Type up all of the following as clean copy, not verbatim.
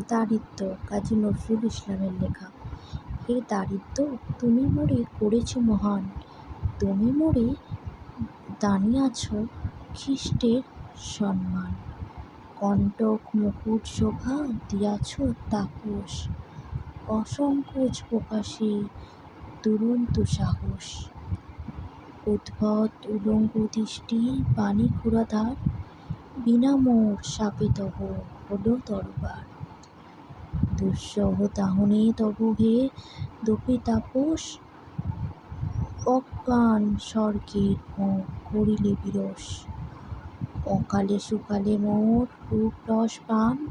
দারিদ্র কাজী নজরুল ইসলামের লেখা। হে দারিদ্র, তুমি মোরে করেছ মহান, তুমি মোরে দানিয়াছ খ্রীষ্টের সম্মান। কণ্টক মুকুট শোভা দিয়াছ তাপস, অসংকোচ প্রকাশে দুরন্ত সাহস। উদ্ভট উলঙ্গ দৃষ্টি বাণী ক্ষুরাধার, বিনা মোর শাপে তব হলো দরবার। দুঃসহ দাহনে তব হে দপে তাপস, অজ্ঞান স্বর্গের মুখ করিলে বিরস। অকালে সুকালে মোর রূপ রস পান,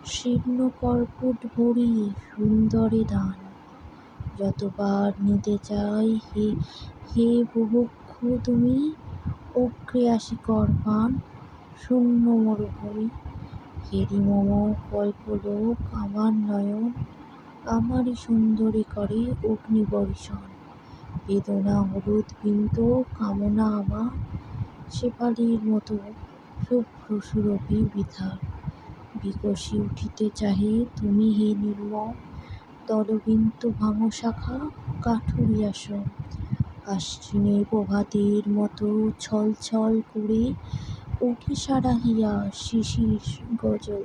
শীর্ণ কর্পূট ভরি সুন্দরে দান। যতবার নিতে চাই হে হে বুভুক্ষ তুমি, অগ্রে আসি কর পান শূন্য মরুভূমি। হেরি মম কল্পলোক আমার নয়ন, আমারই সুন্দরী করে অগ্নিবর্ষণ। বেদনা হলুদ বিন্দু কামনা আমার, শেফালির মতো শুভ্র সুরভি বৃথা। বিকশি উঠিতে চাহে তুমি হে নির্মল, দলবিন্দু ভাঙ শাখা কাঠুরিয়া শোল। আশ্বিনের প্রভাতের মতো ছল ছল করে ওঠে সারাহিয়া শিশির গজল।